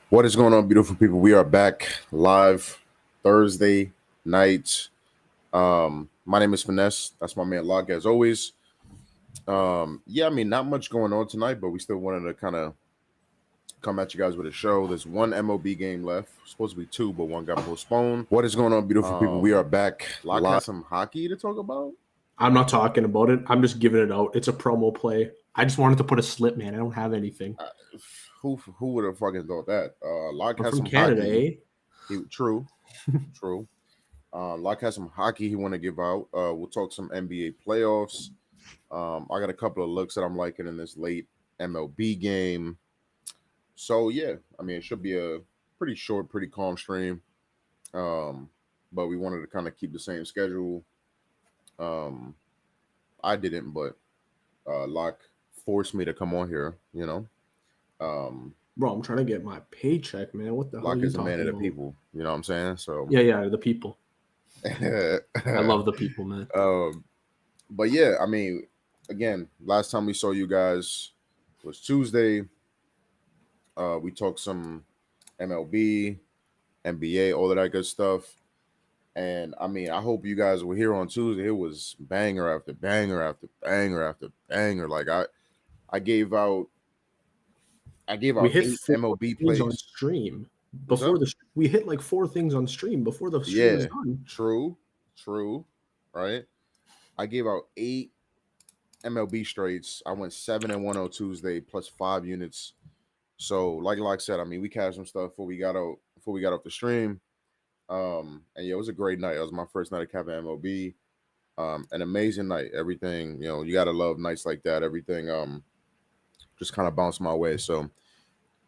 What is going on, beautiful people? We are back live Thursday night. My name is Finesse. That's my man Lock, as always. Yeah, I mean, not much going on tonight, but we still wanted to kind of come at you guys with a show. There's one MLB game left. Supposed to be two, but one got postponed. What is going on, beautiful people? We are back. Lock has some hockey to talk about. I'm not talking about it. I'm just giving it out. It's a promo play. I just wanted to put a slip, man. I don't have anything. Who would have fucking thought that? Lock I'm has from some Canada, hockey. eh? True. Lock has some hockey he want to give out. We'll talk some NBA playoffs. I got a couple of looks that I'm liking in this late MLB game. So yeah, I mean, it should be a pretty short, pretty calm stream. But we wanted to kind of keep the same schedule. I didn't, but Lock forced me to come on here. Bro, I'm trying to get my paycheck, man. What the hell Lock are you is a man of the talking about? people. You know what I'm saying? So Yeah, the people. I love the people, man. But yeah, I mean, again, last time we saw you guys was Tuesday. We talked some MLB, NBA, all of that good stuff. And I mean, I hope you guys were here on Tuesday. It was banger after banger after banger after banger. Like I gave out We hit 8 four MLB things on plays. stream What's up? we hit like 4 things on stream before the stream was Yeah, done. true, right? I gave out 8 MLB straights. I went 7-1 on Tuesday plus 5 units. So like I said, I mean, we cashed some stuff before we got off the stream. And yeah, it was a great night. It was my first night of capping MLB. An amazing night. Everything, you gotta love nights like that. Everything just kind of bounced my way. So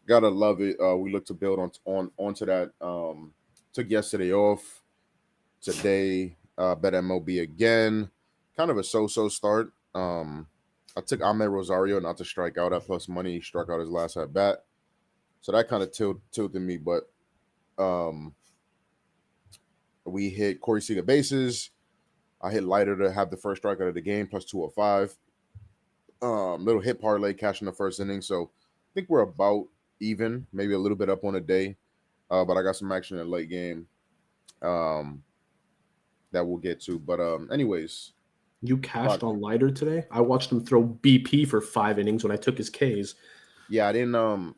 gotta love it. We look to build onto that. Took yesterday off. Today, bet MLB again. Kind of a so-so start. I took Ahmed Rosario not to strike out at plus money. He struck out his last at bat. So that kind of tilted me, but we hit Corey Seager bases. I hit Lighter to have the first strikeout of the game, plus 205. Little hit parlay, cash in the first inning. So I think we're about even, maybe a little bit up on a day. But I got some action in the late game that we'll get to. But anyways. You cashed on Lighter today? I watched him throw BP for 5 innings when I took his Ks. Yeah, I didn't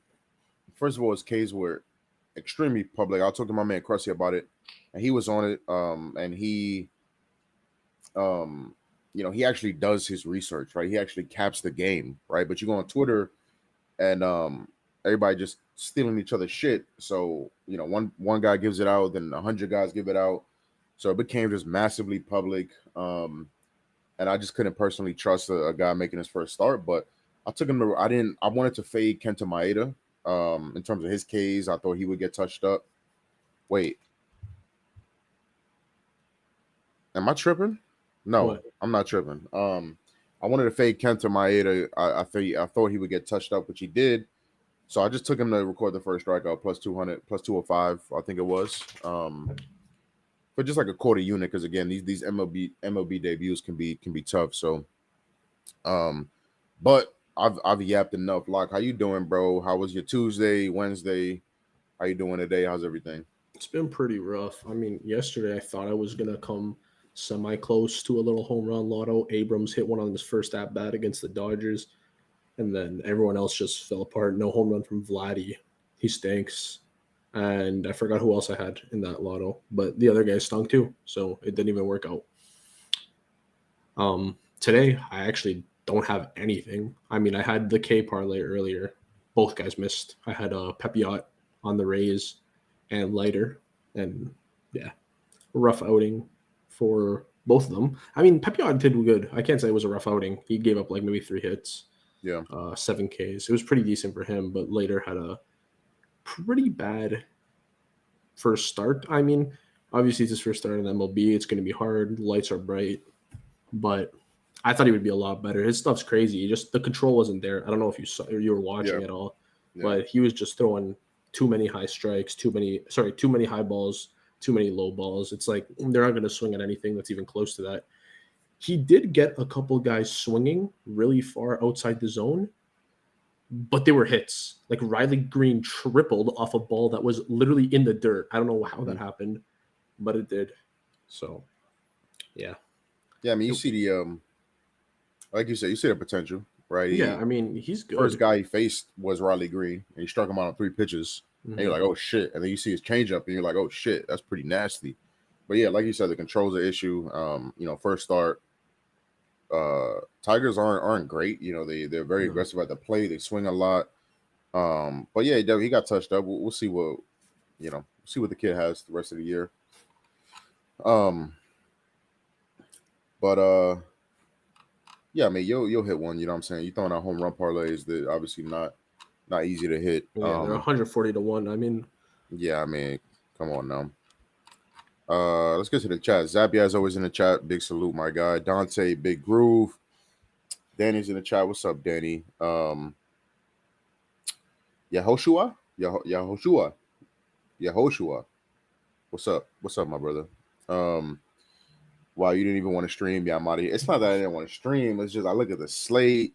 first of all, his Ks were extremely public. I talked to my man Crusty about it, and he was on it. And he he actually does his research, right? He actually caps the game, right? But you go on Twitter and everybody just stealing each other's shit. So, one guy gives it out, then 100 guys give it out. So it became just massively public. And I just couldn't personally trust a guy making his first start. But I took him to I wanted to fade Kenta Maeda in terms of his Ks. I thought he would get touched up. Wait. Am I tripping? No, what? I'm not tripping. I wanted to fade Kenta Maeda. I thought he would get touched up, which he did. So I just took him to record the first strikeout plus 200, plus 205, I think it was. But just like a quarter unit, because again, these MLB debuts can be tough. So, but I've yapped enough. Lock, how you doing, bro? How was your Tuesday, Wednesday? How you doing today? How's everything? It's been pretty rough. I mean, yesterday I thought I was gonna come semi-close to a little home run lotto. Abrams hit one on his first at bat against the Dodgers, and then everyone else just fell apart. No home run from Vladdy. He stinks. And I forgot who else I had in that lotto, but the other guy stunk too, so it didn't even work out. Today I actually don't have anything. I mean, I had the K parlay earlier. Both guys missed. I had a Pepiot on the Rays and Lighter, and yeah, rough outing for both of them. I mean, Pepiot did good. I can't say it was a rough outing. He gave up like maybe 3 hits. Yeah. 7 Ks. It was pretty decent for him, but Later had a pretty bad first start. I mean, obviously it's his first start in MLB. It's going to be hard. Lights are bright, but I thought he would be a lot better. His stuff's crazy. Just the control wasn't there. I don't know if you were watching at all, but he was just throwing too many high strikes, too many high balls, too many low balls. It's like they're not going to swing at anything that's even close to that. He did get a couple guys swinging really far outside the zone, but they were hits. Like Riley Green tripled off a ball that was literally in the dirt. I don't know how that happened, but it did. So, yeah. Yeah, I mean, you see the like you said, you see the potential, right? Yeah, I mean, he's good. First guy he faced was Riley Green, and he struck him out on 3 pitches. And you're like, oh shit. And then you see his changeup, and you're like, oh shit, that's pretty nasty. But yeah, like you said, the control's an issue. First start, Tigers aren't great. They're very aggressive at the plate. They swing a lot. But yeah, he got touched up. We'll see what see what the kid has the rest of the year. But yeah, I mean, you'll hit one. You know what I'm saying? You throwing out home run parlays that obviously not easy to hit. Yeah, they're 140 to 1. I mean, yeah, I mean, come on now. Let's get to the chat. Zappia is always in the chat. Big salute, my guy. Dante, Big Groove. Danny's in the chat. What's up, Danny? Yahoshua? Yahoshua. What's up? What's up, my brother? Wow, you didn't even want to stream. Yeah, I'm out of here. It's not that I didn't want to stream. It's just I look at the slate.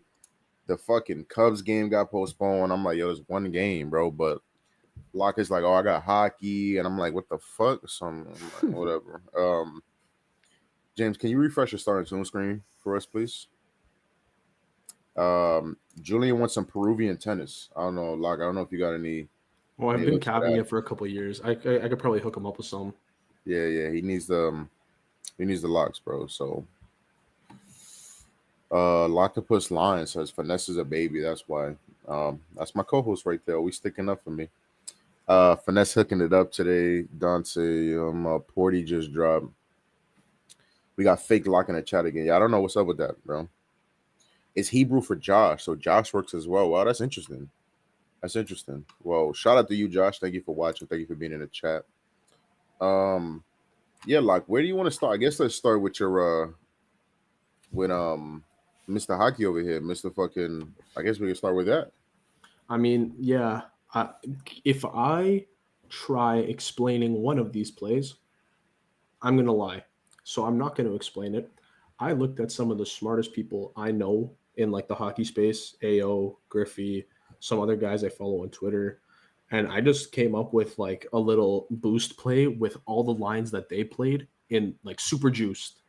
The fucking Cubs game got postponed. I'm like, yo, there's one game, bro. But Lock is like, oh, I got hockey, and I'm like, what the fuck? So I'm like, whatever. James, can you refresh your starting tune screen for us, please? Julian wants some Peruvian tennis. I don't know, Lock. I don't know if you got any. Well, I've been capping it for a couple of years. I could probably hook him up with some. Yeah. He needs the locks, bro. So LocktopusLines says Finesse is a baby. That's why. That's my co-host right there. Always sticking up for me. Finesse hooking it up today. Dante, Porty just dropped. We got fake lock in the chat again. Yeah, I don't know what's up with that, bro. It's Hebrew for Josh, so Josh works as well. Wow, that's interesting. Well, shout out to you, Josh. Thank you for watching. Thank you for being in the chat. Yeah, like, where do you want to start? I guess let's start with your with Mr. Hockey over here, Mr. Fucking. I guess we can start with that. I mean, yeah. If I try explaining one of these plays, I'm gonna lie. So I'm not going to explain it. I looked at some of the smartest people I know in like the hockey space, AO, Griffey, some other guys I follow on Twitter, and I just came up with like a little boost play with all the lines that they played in like super juiced.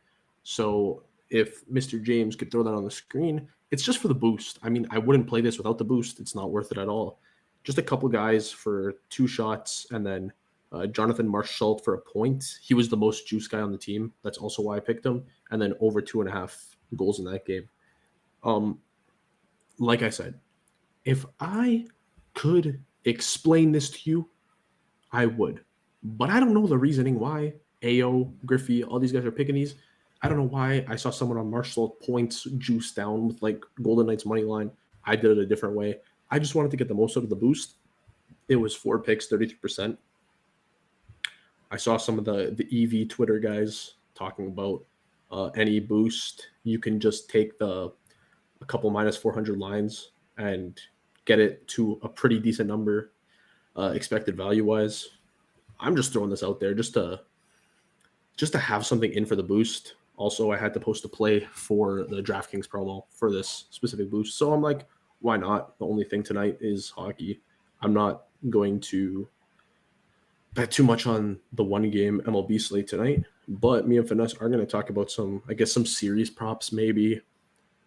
So if Mr. James could throw that on the screen, it's just for the boost. I mean, I wouldn't play this without the boost. It's not worth it at all. Just a couple guys for 2 shots, and then Jonathan Marchessault for a point. He was the most juice guy on the team. That's also why I picked him. And then over 2.5 goals in that game. Like I said, if I could explain this to you, I would. But I don't know the reasoning why AO, Griffey, all these guys are picking these. I don't know why I saw someone on Marchessault points juice down with like Golden Knights money line. I did it a different way. I just wanted to get the most out of the boost. It was 4 picks, 33%. I saw some of the EV Twitter guys talking about any boost. You can just take a couple minus 400 lines and get it to a pretty decent number expected value-wise. I'm just throwing this out there just to have something in for the boost. Also, I had to post a play for the DraftKings promo for this specific boost. So I'm like, why not? The only thing tonight is hockey. I'm not going to bet too much on the one game MLB slate tonight, but me and Finesse are going to talk about some series props maybe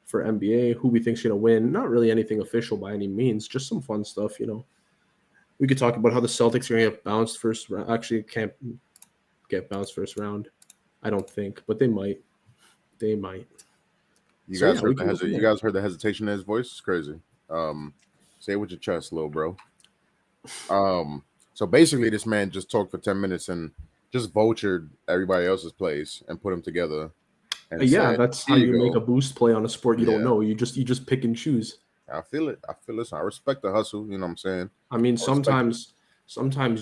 for NBA, who we think's going to win. Not really anything official by any means, just some fun stuff, We could talk about how the Celtics are going to get bounced first round. Actually, can't get bounced first round, I don't think, but they might. You guys heard the hesitation in his voice? It's crazy. Say it with your chest, little bro. So basically, this man just talked for 10 minutes and just vultured everybody else's plays and put them together. And that's how you make a boost play on a sport you don't know. You just pick and choose. I feel it. I respect the hustle. You know what I'm saying? I mean, sometimes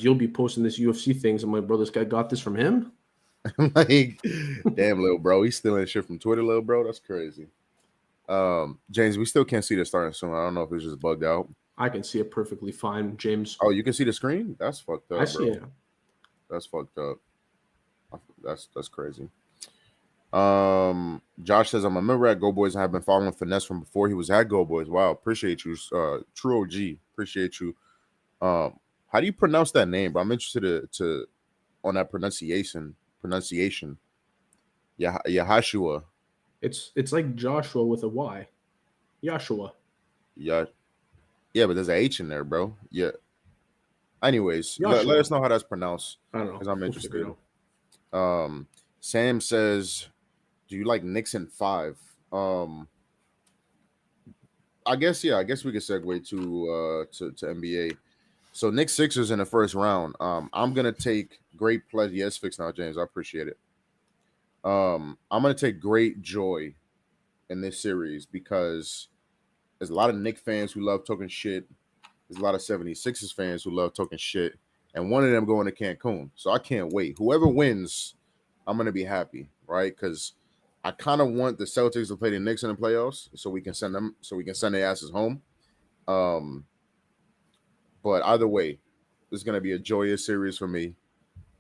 you'll be posting this UFC things. I'm like, bro, this guy got this from him. Like, damn, little bro, he's stealing shit from Twitter, little bro. That's crazy. James, we still can't see the starting soon. I don't know if it's just bugged out. I can see it perfectly fine, James. Oh, you can see the screen? That's fucked up, I see bro. it. That's fucked up. That's crazy. Josh says, I'm a member at GoldBoys and have been following Finesse from before he was at GoldBoys. Wow, appreciate you. True OG, appreciate you. How do you pronounce that name, bro? I'm interested to on that pronunciation. Yahashua. It's like Joshua with a Y. Joshua. Yeah, yeah, but there's an H in there, bro. Yeah. Anyways, let Joshua. us know how that's pronounced I don't know. because I'm We'll figure it interested. out. Sam says, do you like Knicks in 5? I guess yeah. I guess we could segue to NBA. So Knicks Sixers in the first round. I'm gonna take great pleasure. Yes, fix now, James. I appreciate it. I'm gonna take great joy in this series because there's a lot of Knicks fans who love talking shit. There's a lot of 76ers fans who love talking shit, and one of them going to Cancun. So I can't wait. Whoever wins, I'm gonna be happy, right? Because I kind of want the Celtics to play the Knicks in the playoffs, so we can send their asses home. Um, but either way, it's gonna be a joyous series for me.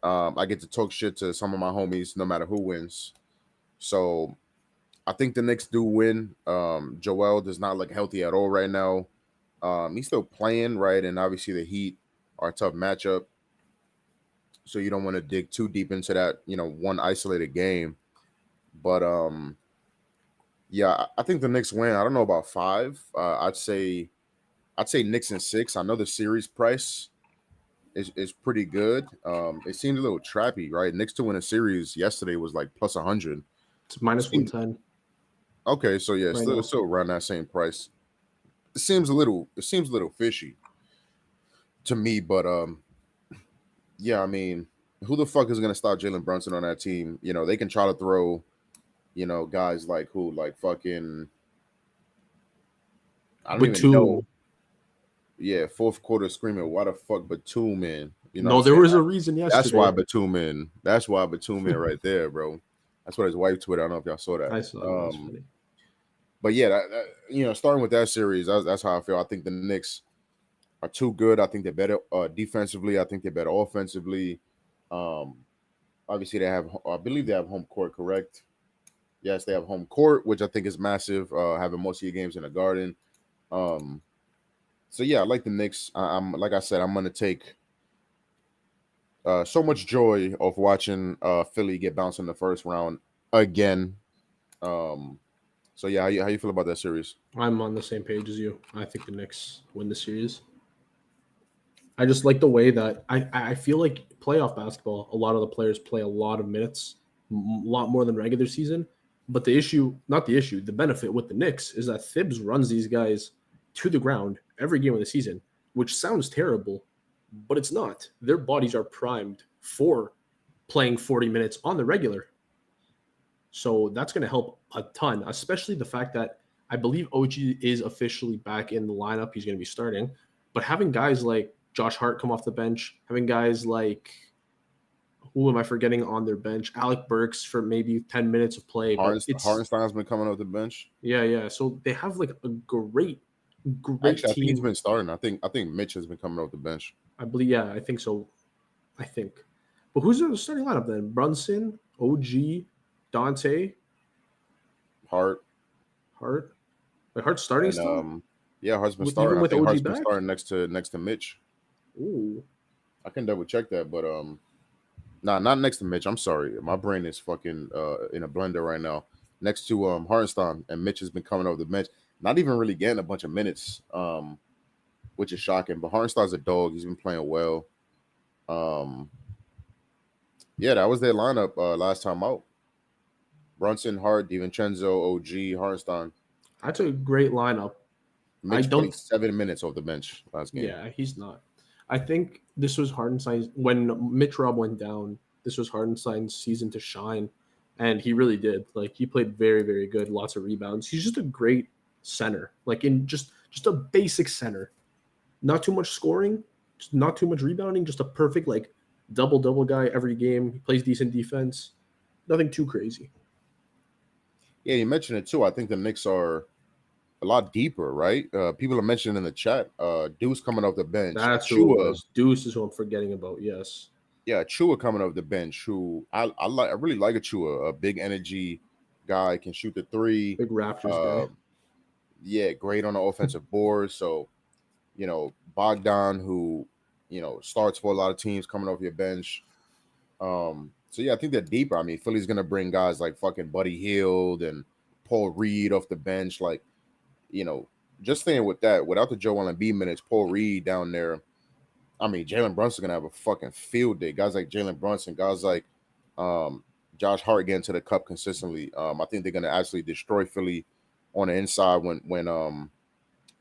I get to talk shit to some of my homies, no matter who wins. So I think the Knicks do win. Joel does not look healthy at all right now. He's still playing, right? And obviously the Heat are a tough matchup. So you don't want to dig too deep into that, one isolated game. But yeah, I think the Knicks win. I don't know about 5. I'd say Knicks in 6. I know the series price is pretty good. It seemed a little trappy, right? Knicks to win a series yesterday was like plus 100. It's minus 110. Okay, so yeah, Right still around that same price. It seems a little fishy to me, but yeah, I mean, who the fuck is gonna stop Jalen Brunson on that team? They can try to throw, guys like who, like fucking, I don't even know. Batum. Yeah, fourth quarter screaming, why the fuck Batum in? You know what No, I'm there saying? was a reason That's yesterday. why Batum in. That's why Batum in right there, bro. That's what his wife tweeted. I don't know if y'all saw that. I saw that. That's funny. But yeah, starting with that series, that's how I feel. I think the Knicks are too good. I think they're better defensively. I think they're better offensively. Um, obviously, I believe they have home court, correct? Yes, they have home court, which I think is massive. Having most of your games in the Garden. Um, so yeah, I like the Knicks. I'm like I said, I'm gonna take so much joy of watching Philly get bounced in the first round again. Um, so yeah, how you feel about that series? I'm on the same page as you. I think the Knicks win the series. I just like the way that I feel like playoff basketball, a lot of the players play a lot of minutes, a lot more than regular season. But the benefit with the Knicks is that Thibs runs these guys to the ground every game of the season, which sounds terrible, but it's not. Their bodies are primed for playing 40 minutes on the regular. So that's going to help a ton, especially the fact that I believe OG is officially back in the lineup. He's going to be starting. But having guys like Josh Hart come off the bench, having guys like, who am I forgetting on their bench? Alec Burks for maybe 10 minutes of play. But it's, Hartenstein's been coming off the bench. yeah. So they have like a great Actually, I think he's team. been starting. I think Mitch has been coming off the bench. I believe, yeah, I think so. I think. But who's in the starting lineup then? Brunson, OG, Dante, Hart Hart. Like Hart's starting and still? yeah, Hart's been With starting. even I with think OG Hart's been back? starting next to Mitch. Ooh. I can double check that, but nah, not next to Mitch. I'm sorry, my brain is fucking in a blender right now. Next to Hartenstein, and Mitch has been coming off the bench, not even really getting a bunch of minutes, which is shocking. But Hartenstein's a dog. He's been playing well. Um, yeah, that was their lineup last time out. Brunson, Hart, DiVincenzo, OG, Hartenstein. That's a great lineup. I Mitch played don't. 7 minutes off the bench last game. Yeah, he's not. I think this was Hardenstein's when Mitch Rob went down. This was Hardenstein's season to shine, and he really did. Like he played very, very good. Lots of rebounds. He's just a great center. Like in just a basic center. Not too much scoring, just not too much rebounding. Just a perfect like double guy every game. He plays decent defense. Nothing too crazy. Yeah, you mentioned it too. I think the Knicks are a lot deeper, right? People are mentioning in the chat, Deuce coming off the bench, That's who it Achua, was. Deuce is who I'm forgetting about. Yes. yeah, Achua coming off the bench. Who I like. I really like Achua. A big energy, guy, can shoot the three. Big Raptors Uh, guy. yeah, great on the offensive board. So, Bogdan, who, starts for a lot of teams coming off your bench. So yeah, I think they're deeper. I mean, Philly's gonna bring guys like fucking Buddy Hield and Paul Reed off the bench. Like, just staying with that, without the Joel Embiid minutes, Paul Reed down there. I mean, Jalen Brunson's gonna have a fucking field day. Guys like Jalen Brunson, guys like um, Josh Hart getting to the cup consistently. I think they're gonna actually destroy Philly on the inside when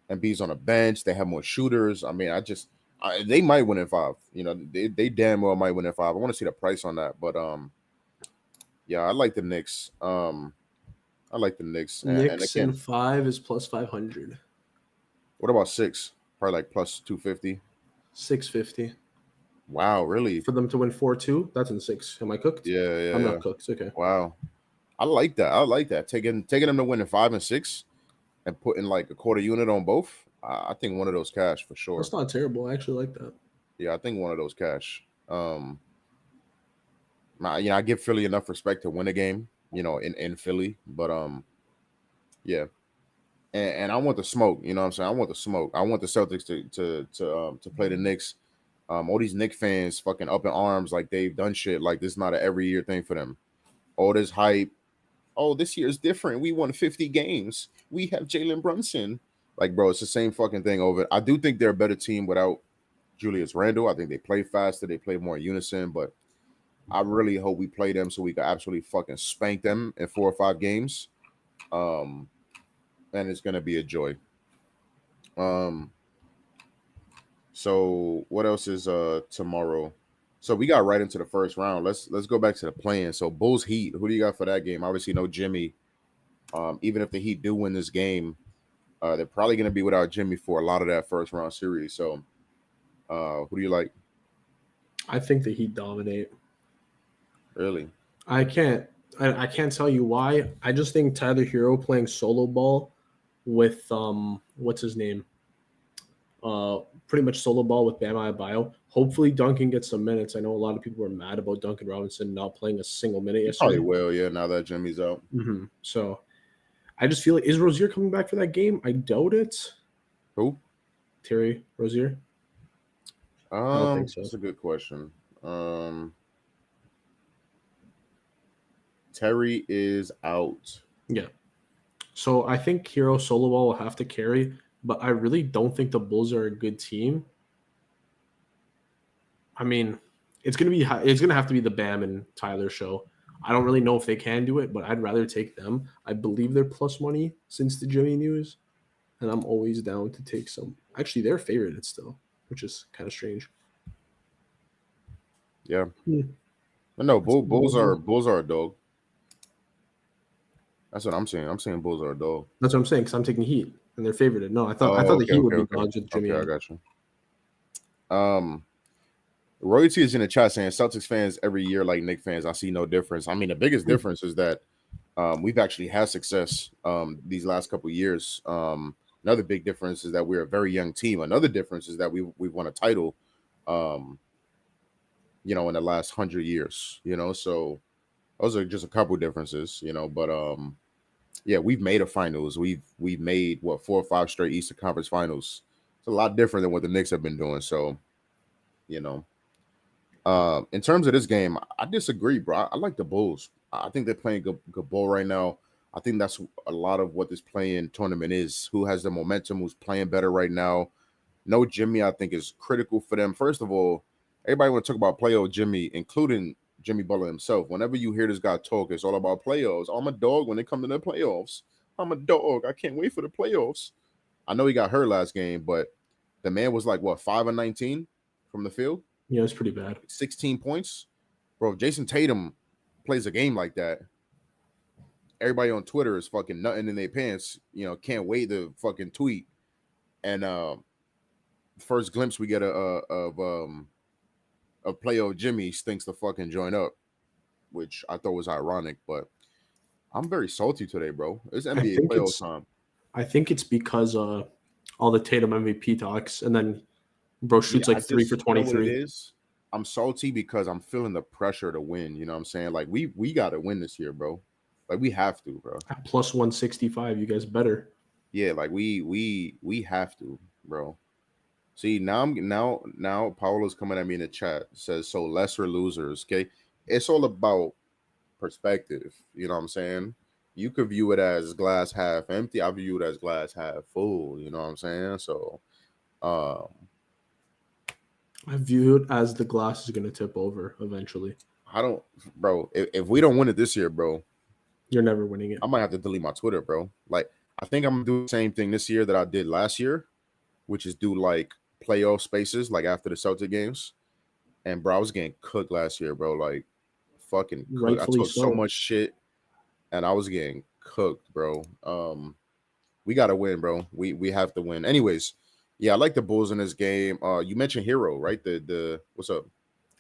Embiid's on the bench. They have more shooters. I mean, they might win in 5. They damn well might win in 5. I want to see the price on that, but yeah, I like the Knicks. I like the Knicks, and Knicks in again, 5 is plus 500. what about 6? Probably like plus 250. 650 Wow, really? for them to win 4-2. That's in 6. Am I cooked? Yeah, yeah, I'm yeah. not cooked. Okay. Wow, I like that. I like that. Taking them to win in 5 and 6, and putting like a quarter unit on both. I think one of those cash for sure. That's not terrible. I actually like that. Yeah, I think one of those cash. I give Philly enough respect to win a game, in Philly, but yeah. And I want the smoke, you know what I'm saying? I want the smoke. I want the Celtics to play the Knicks. All these Knicks fans fucking up in arms like they've done shit. Like this is not an every year thing for them. All this hype. Oh, this year is different. We won 50 games. We have Jalen Brunson. Like, bro, it's the same fucking thing over. I do think they're a better team without Julius Randle. I think they play faster. They play more in unison. But I really hope we play them so we can absolutely fucking spank them in 4 or 5 games. And it's gonna be a joy. So what else is tomorrow? So we got right into the first round. Let's go back to the plan. So Bulls Heat. Who do you got for that game? Obviously no Jimmy. Even if the Heat do win this game, they're probably gonna be without Jimmy for a lot of that first round series. So who do you like? I think the Heat dominate. Really? I can't tell you why. I just think Tyler Hero playing solo ball with what's his name? Pretty much solo ball with Bam Adebayo. Hopefully Duncan gets some minutes. I know a lot of people were mad about Duncan Robinson not playing a single minute yesterday. Probably will, yeah, now that Jimmy's out. Mm-hmm. So I just feel like, is Rozier coming back for that game? I doubt it. Who? Terry Rozier? I don't think so. That's a good question. Terry is out. Yeah. So I think Hero solo ball will have to carry, but I really don't think the Bulls are a good team. I mean, it's gonna have to be the Bam and Tyler show. I don't really know if they can do it, but I'd rather take them. I believe they're plus money since the Jimmy news, and I'm always down to take some. Actually, they're favorited still, which is kind of strange. Yeah. But no, Bulls are a dog. That's what I'm saying. I'm saying Bulls are a dog. That's what I'm saying, because I'm taking Heat, and they're favorited. No, I thought the Heat would be dogs with Jimmy. Okay, I got you. Royalty is in the chat saying Celtics fans every year like Knicks fans. I see no difference. I mean, the biggest difference is that we've actually had success these last couple of years. Another big difference is that we're a very young team. Another difference is that we've won a title, in the last 100 years. So those are just a couple differences. But yeah, we've made a finals. We've made 4 or 5 straight Eastern Conference finals. It's a lot different than what the Knicks have been doing. So, in terms of this game, I disagree, bro. I like the Bulls. I think they're playing good ball right now. I think that's a lot of what this play-in tournament is. Who has the momentum? Who's playing better right now? No Jimmy, I think, is critical for them. First of all, everybody want to talk about playoff Jimmy, including Jimmy Butler himself. Whenever you hear this guy talk, it's all about playoffs. I'm a dog when it comes to the playoffs. I'm a dog. I can't wait for the playoffs. I know he got hurt last game, but the man was like, 5 and 19 from the field? Yeah, it's pretty bad. 16 points. Bro, if Jason Tatum plays a game like that, everybody on Twitter is fucking nutting in their pants. Can't wait to fucking tweet. And first glimpse we get of playoff Jimmy stinks to fucking join up, which I thought was ironic, but I'm very salty today, bro. It's NBA playoff time. I think it's because all the Tatum MVP talks, and then bro shoots 3 for 23. You know what it is? I'm salty because I'm feeling the pressure to win. You know what I'm saying? Like we got to win this year, bro. Like we have to, bro. At plus 165, you guys better. Yeah, like we have to, bro. See, now Paolo's coming at me in the chat. Says so lesser losers. Okay, it's all about perspective. You know what I'm saying? You could view it as glass half empty. I view it as glass half full. You know what I'm saying? So, um, I view it as the glass is going to tip over eventually. I don't, bro. If we don't win it this year, bro, You're never winning it. I might have to delete my Twitter, bro. Like, I think I'm gonna do the same thing this year that I did last year, which is do like playoff spaces, like after the Celtic games. And bro, I was getting cooked last year, bro. Like, fucking cooked. I Rightfully talked so so. much shit, and I was getting cooked, bro. We gotta win, bro. We have to win. Anyways, yeah, I like the Bulls in this game. You mentioned Hero, right? The what's up?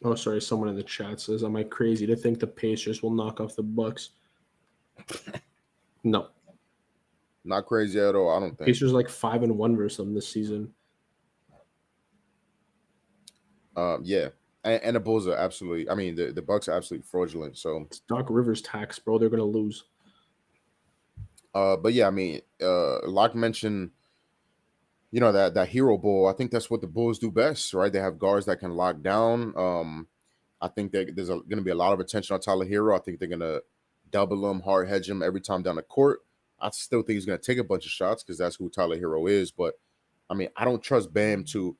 Oh, sorry. Someone in the chat says, "Am I crazy to think the Pacers will knock off the Bucks?" No, Not crazy at all. I don't think. Pacers like 5-1 versus them this season. Yeah, and the Bulls are absolutely. I mean, the Bucks are absolutely fraudulent. So, It's Doc Rivers tax, bro. They're gonna lose. but yeah, I mean, Locke mentioned, you know, that hero ball. I think that's what the Bulls do best, right? They have guards that can lock down. I think there's going to be a lot of attention on Tyler Hero. I think they're going to double him, hard hedge him every time down the court. I still think he's going to take a bunch of shots because that's who Tyler Hero is. But I mean, I don't trust Bam to,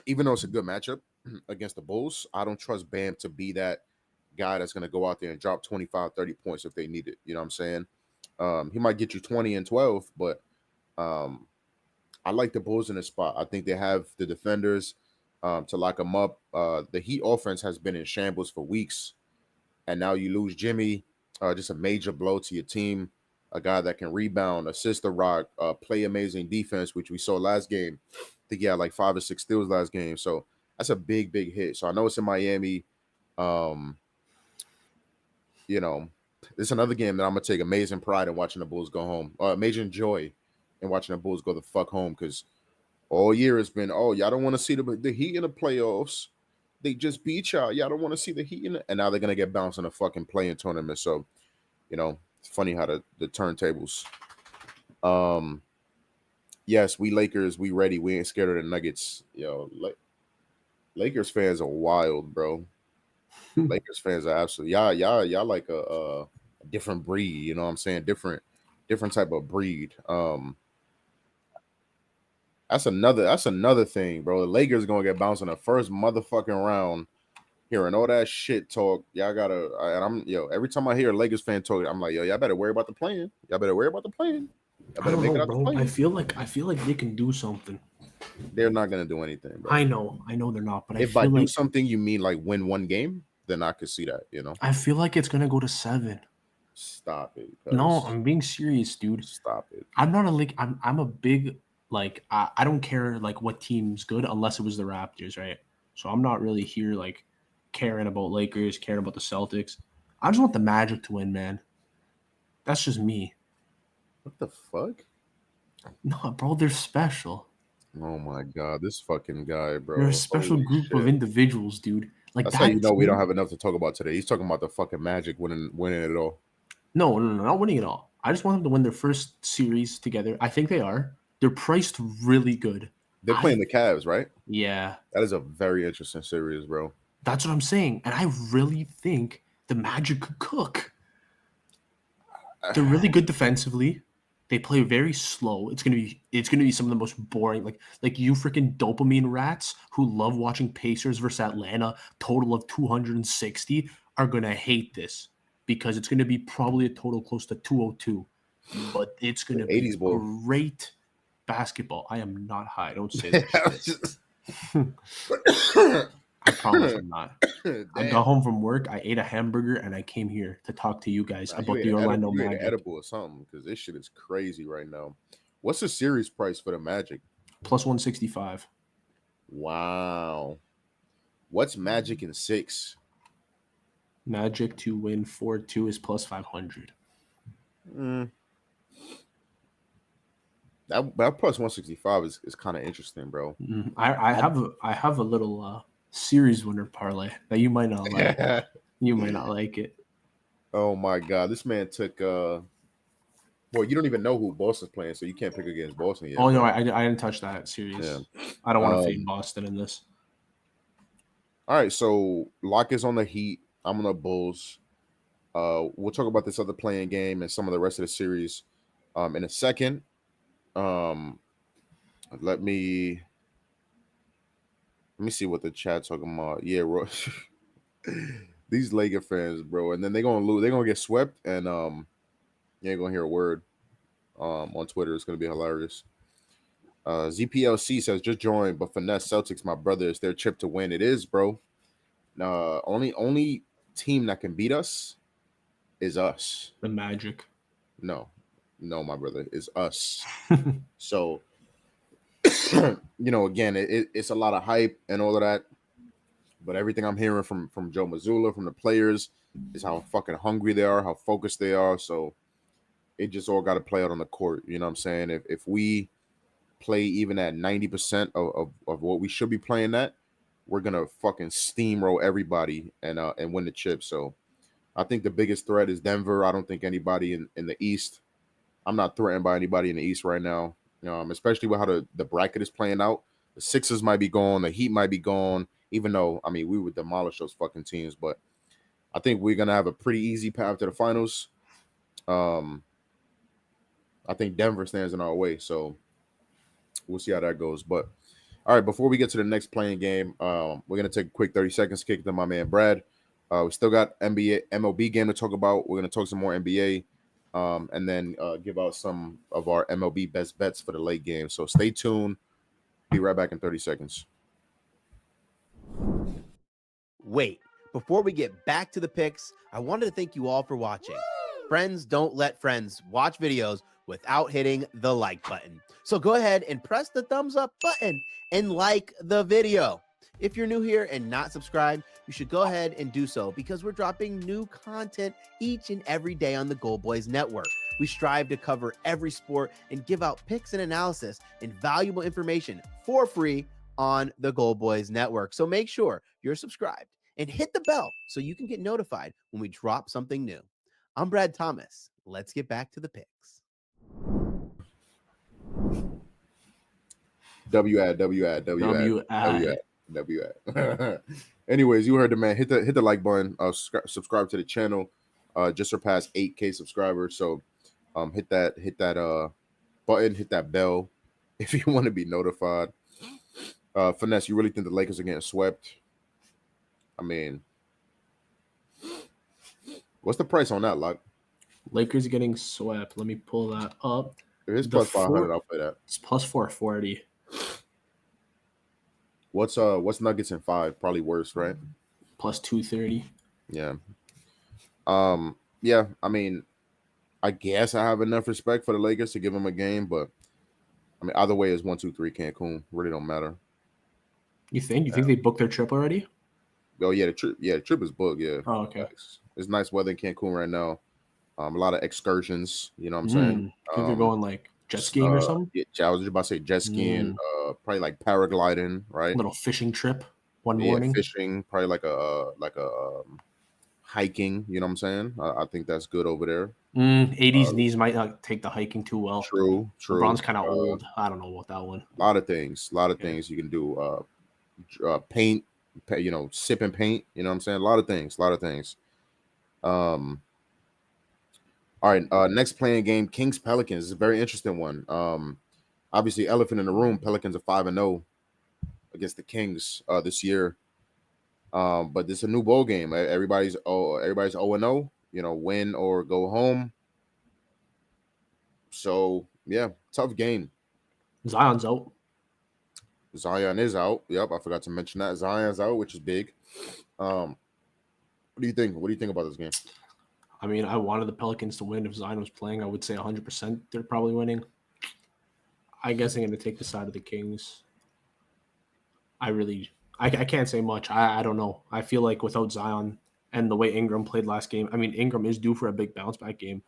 even though it's a good matchup against the Bulls, I don't trust Bam to be that guy that's going to go out there and drop 25, 30 points if they need it. You know what I'm saying? He might get you 20 and 12, but I like the Bulls in this spot. I think they have the defenders to lock them up. The Heat offense has been in shambles for weeks, and now you lose Jimmy, just a major blow to your team. A guy that can rebound, assist the rock, play amazing defense, which we saw last game. I think he had like 5 or 6 steals last game. So that's a big, big hit. So I know it's in Miami. You know, it's another game that I'm gonna take amazing pride in watching the Bulls go home. Amazing joy in watching the Bulls go the fuck home because all year it's been, oh, y'all don't want to see the Heat in the playoffs. They just beat y'all. Y'all don't want to see the Heat and now they're gonna get bounced in a fucking playing tournament. So, you know, it's funny how the turntables. Yes, we Lakers, we ready. We ain't scared of the Nuggets. Yo, Lakers fans are wild, bro. Lakers fans are absolutely y'all like a different breed. You know what I'm saying? Different type of breed. That's another thing, bro. The Lakers gonna get bounced in the first motherfucking round. Hearing all that shit talk, y'all gotta. And I'm every time I hear a Lakers fan talk, I'm like, y'all better worry about the plan. Y'all better worry about the plan. Y'all I better don't make it know, out the bro. plan. I feel like they can do something. They're not gonna do anything, bro. I know they're not, but If I by feel do like something you mean like win one game, then I could see that. I feel like it's gonna go to 7. Stop it. No, Cuz. I'm being serious, dude. Stop it. I'm not a like I'm a big like I don't care like what team's good unless it was the Raptors, right? So I'm not really here like caring about Lakers, caring about the Celtics. I just want the Magic to win, man. That's just me. What the fuck? No, bro, they're special. Oh my god, this fucking guy, bro. They're a special Holy group of shit. individuals, dude. Like That's how you that know we don't team. have enough to talk about today. He's talking about the fucking Magic winning it all. No, not winning it all. I just want them to win their first series together. I think they are. They're priced really good. They're playing the Cavs, right? Yeah, That is a very interesting series, bro. that's what I'm saying. And I really think the Magic could cook. They're really good defensively. They play very slow. It's gonna be some of the most boring, like you freaking dopamine rats who love watching Pacers versus Atlanta, total of 260, are gonna hate this because it's gonna be probably a total close to 202. But it's gonna be 80s ball. great basketball. I am not high. Don't say that shit. I promise I'm not. I got home from work, I ate a hamburger, and I came here to talk to you guys about the Orlando you ate Magic. an edible or something because this shit is crazy right now. What's the series price for the Magic? Plus 165. Wow. What's Magic in 6? Magic to win 4-2 is plus 500. That plus 165 is kind of interesting, bro. I have a little series winner parlay that you might not like. You might not like it. Oh my God, this man took. Well, you don't even know who Boston's playing, so you can't pick against Boston yet. Oh no, But I didn't touch that yeah. series. I don't want to fade Boston in this. All right, so Lock is on the Heat. I'm on the Bulls. We'll talk about this other playing game and some of the rest of the series in a second. Let me see what the chat's talking about. Yeah, these Laker fans, bro, and then they're gonna lose. They're gonna get swept, and you ain't gonna hear a word on Twitter. It's gonna be hilarious. ZPLC says just join, but Finesse Celtics, my brother, it's their chip to win. It is, bro. Only team that can beat us is us. The Magic. No, my brother, is us. So, again, it's a lot of hype and all of that. But everything I'm hearing from Joe Mazzulla, from the players, is how fucking hungry they are, how focused they are. So it just all got to play out on the court. You know what I'm saying? If we play even at 90% of what we should be playing at, we're gonna fucking steamroll everybody and win the chip. So I think the biggest threat is Denver. I don't think anybody in the East. I'm not threatened by anybody in the East right now. Especially with how the bracket is playing out. The Sixers might be gone. The Heat might be gone. Even though, I mean, we would demolish those fucking teams. But I think we're going to have a pretty easy path to the finals. I think Denver stands in our way. So we'll see how that goes. But, all right, before we get to the next playing game, we're going to take a quick 30 seconds to kick to my man, Brad. We still got MLB game to talk about. We're going to talk some more NBA. And then give out some of our MLB best bets for the late game. So stay tuned. Be right back in 30 seconds. Wait, before we get back to the picks, I wanted to thank you all for watching. Friends don't let friends watch videos without hitting the like button. So go ahead and press the thumbs up button and like the video. If you're new here and not subscribed, you should go ahead and do so because we're dropping new content each and every day on the GoldBoys Network. We strive to cover every sport and give out picks and analysis and valuable information for free on the GoldBoys Network. So make sure you're subscribed and hit the bell so you can get notified when we drop something new. I'm Brad Thomas. Let's get back to the picks. W ad. Anyways, you heard the man. Hit the like button. Subscribe to the channel. Just surpassed 8K subscribers. So hit that button, hit that bell if you want to be notified. Finesse, you really think the Lakers are getting swept? I mean, what's the price on that, Lock? Lakers getting swept. Let me pull that up. If it's plus 500, I'll play that. It's plus 440. What's Nuggets in 5? Probably worse, right? Plus 230. Yeah. Yeah. I mean, I guess I have enough respect for the Lakers to give them a game, but I mean, either way is 1-2-3 Cancun. Really don't matter. You think they booked their trip already? Oh yeah, the trip is booked. Yeah. Oh, okay. It's nice weather in Cancun right now. A lot of excursions. You know what I'm saying? I think they're going like jet skiing or something. Yeah, I was just about to say jet skiing. Probably like paragliding, right? A little fishing trip one morning. Fishing. Probably like a hiking. You know what I'm saying? I think that's good over there. 80s knees might not take the hiking too well. True. LeBron's kind of old. I don't know about that one. A lot of things you can do. Paint, sipping paint. You know what I'm saying? A lot of things. All right. Next playing game, Kings Pelicans is a very interesting one. Obviously, elephant in the room. Pelicans are 5-0 against the Kings this year. But this is a new bowl game. Everybody's 0-0. Win or go home. So yeah, tough game. Zion's out. Zion is out. Yep, I forgot to mention that. Zion's out, which is big. What do you think? What do you think about this game? I mean, I wanted the Pelicans to win. If Zion was playing, I would say 100% they're probably winning. I guess I'm going to take the side of the Kings. I can't say much. I don't know. I feel like without Zion and the way Ingram played last game, I mean, Ingram is due for a big bounce back game,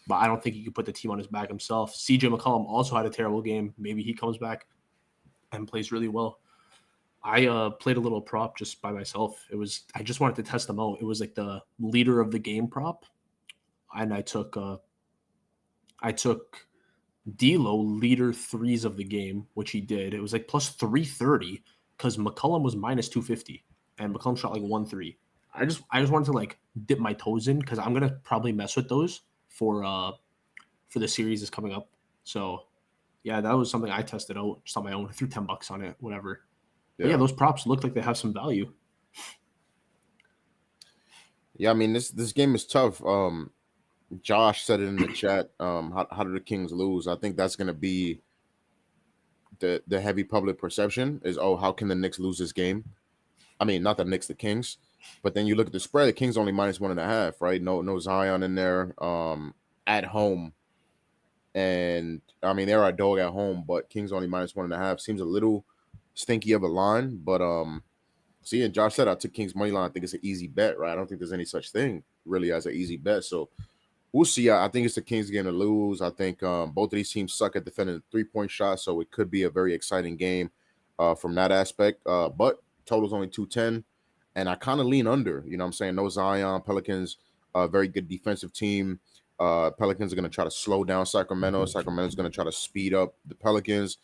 but I don't think he could put the team on his back himself. CJ McCollum also had a terrible game. Maybe he comes back and plays really well. I played a little prop just by myself. I just wanted to test them out. It was like the leader of the game prop. and I took D'Lo leader threes of the game, which he did. It was like plus 330 because McCollum was minus 250 and McCollum shot like 1-3. I just wanted to like dip my toes in because I'm gonna probably mess with those for the series that's coming up. So yeah, that was something I tested out just on my own. I threw $10 on it, whatever. But yeah, those props look like they have some value. Yeah, I mean this game is tough. Josh said it in the chat. How do the Kings lose? I think that's gonna be the heavy public perception is, oh, how can the Knicks lose this game? I mean, not the Knicks, the Kings. But then you look at the spread, the Kings only minus 1.5, right? No Zion in there. At home. And I mean they're a dog at home, but Kings only minus 1.5 seems a little stinky of a line. But see, and Josh said I took Kings money line. I think it's an easy bet, right? I don't think there's any such thing really as an easy bet. So we'll see. I think it's the Kings game to lose. I think both of these teams suck at defending the 3-point shot, so it could be a very exciting game from that aspect. But total's only 210, and I kind of lean under. You know what I'm saying? No Zion. Pelicans, very good defensive team. Pelicans are going to try to slow down Sacramento. Sacramento's going to try to speed up the Pelicans.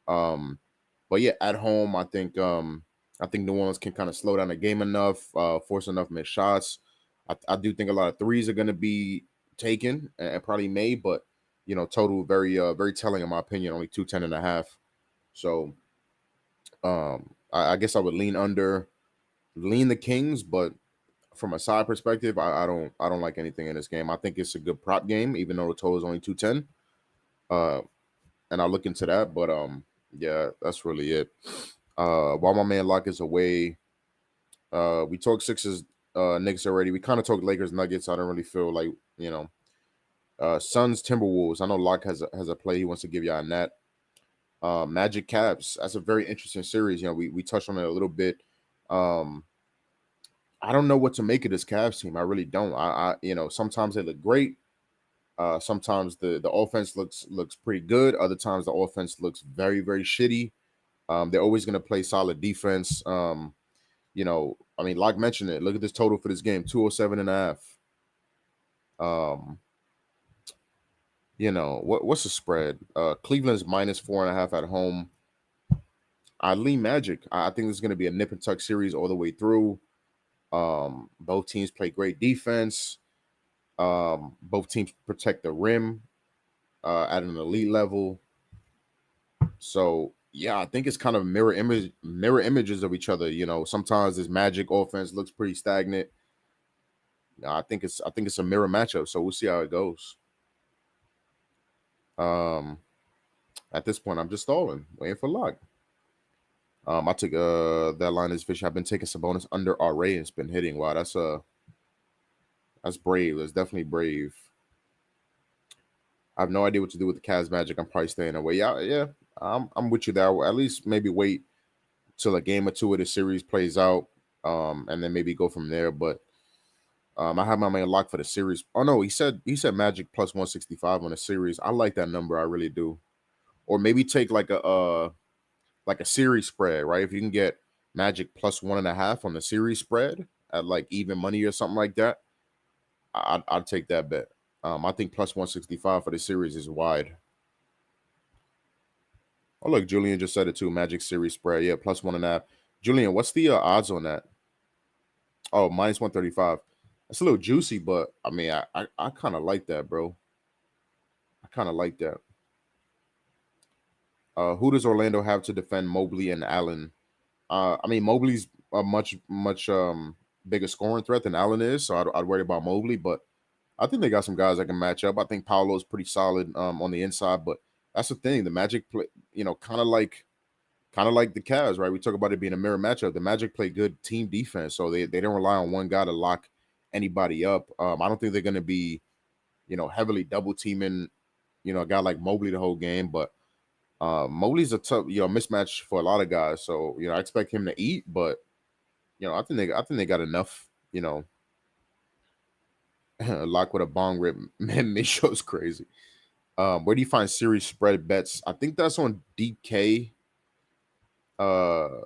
But yeah, at home, I think New Orleans can kind of slow down the game enough, force enough missed shots. I do think a lot of threes are going to be taken and probably made, but you know, total very very telling in my opinion, only 210.5. So I guess I would lean the Kings, but from a side perspective, I don't like anything in this game. I think it's a good prop game, even though the total is only 210. And I'll look into that, but yeah, that's really it. While my man Lock is away, we talked Sixers Knicks already. We kind of talked Lakers Nuggets. I don't really feel like, you know, Suns Timberwolves. I know Lock has a play he wants to give you on that. Magic Cavs. That's a very interesting series. You know, we touched on it a little bit. I don't know what to make of this Cavs team. I really don't. I you know, sometimes they look great. Sometimes the offense looks pretty good. Other times the offense looks very, very shitty. They're always going to play solid defense. You know, I mean, like mentioned it. Look at this total for this game, 207.5. You know, what's the spread? Cleveland's minus 4.5 at home. I lean Magic. I think this is going to be a nip and tuck series all the way through. Both teams play great defense. Both teams protect the rim at an elite level. So yeah, I think it's kind of mirror images of each other. You know, sometimes this Magic offense looks pretty stagnant. I think it's a mirror matchup. So we'll see how it goes. At this point, I'm just stalling, waiting for luck. I took that line is fish. I've been taking Sabonis under RA and it's been hitting. Wow, that's brave. That's definitely brave. I have no idea what to do with the Cavs Magic. I'm probably staying away. Yeah. I'm with you there. I'll at least maybe wait till a game or two of the series plays out, and then maybe go from there. But I have my man Lock for the series. Oh no, he said Magic plus 165 on the series. I like that number. I really do. Or maybe take like a series spread, right? If you can get Magic plus 1.5 on the series spread at like even money or something like that, I'd take that bet. I think plus 165 for the series is wide. Oh, look, Julian just said it too. Magic series spread. Yeah, plus 1.5. Julian, what's the odds on that? Oh, minus 135. That's a little juicy, but I mean, I kind of like that, bro. I kind of like that. Who does Orlando have to defend Mobley and Allen? I mean, Mobley's a much bigger scoring threat than Allen is, so I'd worry about Mobley, but I think they got some guys that can match up. I think Paolo's pretty solid on the inside, but that's the thing. The Magic play, you know, kind of like the Cavs, right? We talk about it being a mirror matchup. The Magic play good team defense, so they don't rely on one guy to lock anybody up. I don't think they're going to be, you know, heavily double teaming, you know, a guy like Mobley the whole game, but Mobley's a tough, you know, mismatch for a lot of guys. So, you know, I expect him to eat, but you know, I think they got enough, you know. Lock with a bong rip, man, Misho's crazy. Where do you find series spread bets? I think that's on DK. Oh,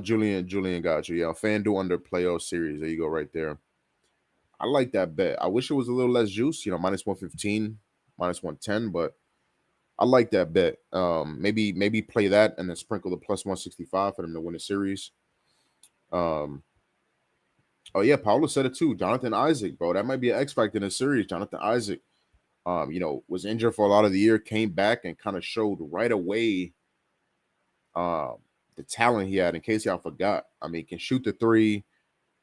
Julian got you. Yeah, FanDuel under playoff series. There you go, right there. I like that bet. I wish it was a little less juice, minus 115, minus 110, but I like that bet. Maybe play that and then sprinkle the plus 165 for them to win the series. Oh yeah, Paulo said it too. Jonathan Isaac, bro, that might be an X factor in the series. Jonathan Isaac, was injured for a lot of the year, came back and kind of showed right away the talent he had. In case y'all forgot, I mean, can shoot the three,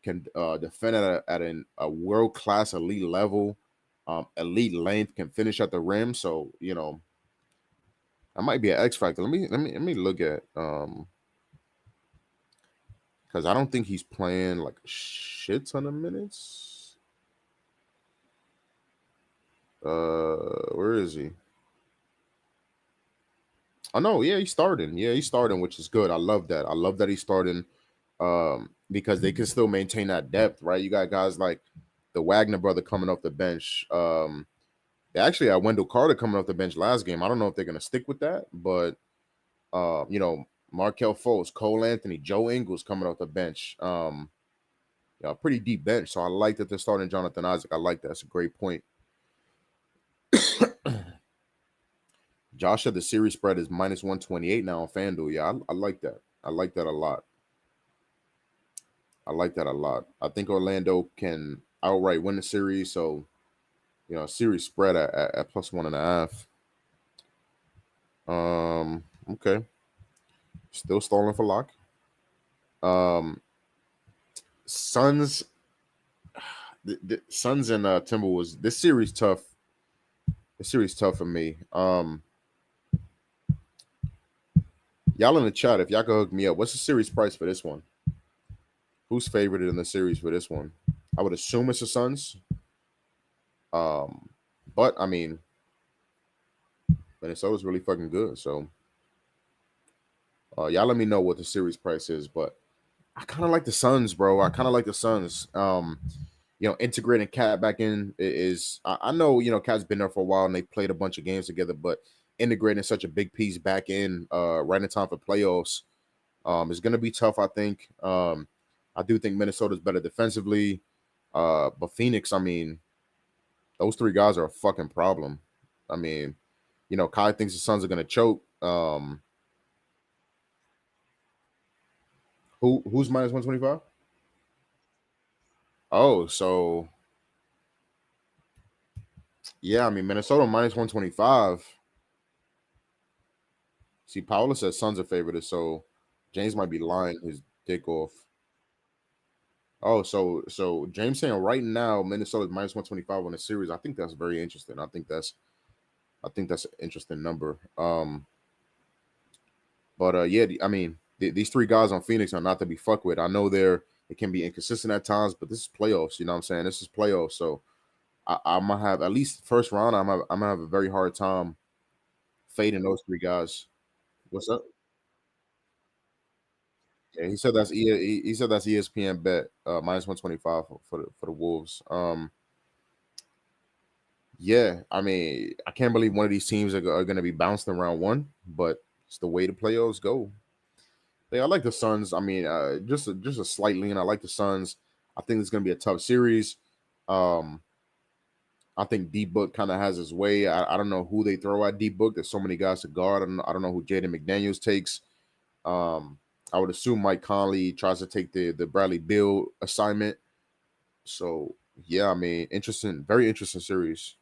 can defend at a world class elite level, elite length, can finish at the rim. So that might be an X factor. Let me look at because I don't think he's playing like a shit ton of minutes. Where is he? Oh no, yeah, he's starting. Yeah, he's starting, which is good. I love that. I love that he's starting. Because they can still maintain that depth, right? You got guys like the Wagner brother coming off the bench. They actually had Wendell Carter coming off the bench last game. I don't know if they're gonna stick with that, but Markel Fultz, Cole Anthony, Joe Ingles coming off the bench. Pretty deep bench. So I like that they're starting Jonathan Isaac. I like that. That's a great point. Josh said the series spread is minus 128 now on FanDuel. Yeah, I like that. I like that a lot. I like that a lot. I think Orlando can outright win the series. So, series spread at plus 1.5. Okay. Still stalling for lock. Suns. The Suns and Timberwolves. This series tough. This series tough for me. Y'all in the chat, if y'all can hook me up, what's the series price for this one? Who's favored in the series for this one? I would assume it's the Suns. But I mean, Minnesota's really fucking good. So y'all let me know what the series price is. But I kind of like the Suns, bro. I kind of like the Suns. Integrating Cat back in is I know, Cat's been there for a while and they played a bunch of games together, but integrating such a big piece back in right in time for playoffs is going to be tough, I think. I do think Minnesota's better defensively. But Phoenix, I mean, those three guys are a fucking problem. I mean, Kai thinks the Suns are going to choke. Who's minus 125? Oh, so yeah, I mean, Minnesota minus 125. See, Paula says Suns are favored, so James might be lying his dick off. Oh, so James saying right now Minnesota's minus 125 on the series. I think that's very interesting. I think that's an interesting number. Yeah, I mean, these three guys on Phoenix are not to be fucked with. I know they can be inconsistent at times, but this is playoffs. You know what I'm saying? This is playoffs, so I'm gonna have at least first round. I'm gonna have a very hard time fading those three guys. What's up? Yeah, he said he said that's ESPN bet minus 125 for the Wolves. Yeah, I mean, I can't believe one of these teams are going to be bounced in round one, but it's the way the playoffs go. Yeah, I like the Suns. I mean, just a slight lean. I like the Suns. I think it's going to be a tough series. I think D Book kind of has his way. I don't know who they throw at D Book. There's so many guys to guard. I don't know who Jaden McDaniels takes. I would assume Mike Conley tries to take the Bradley Beal assignment. So yeah, I mean, very interesting series.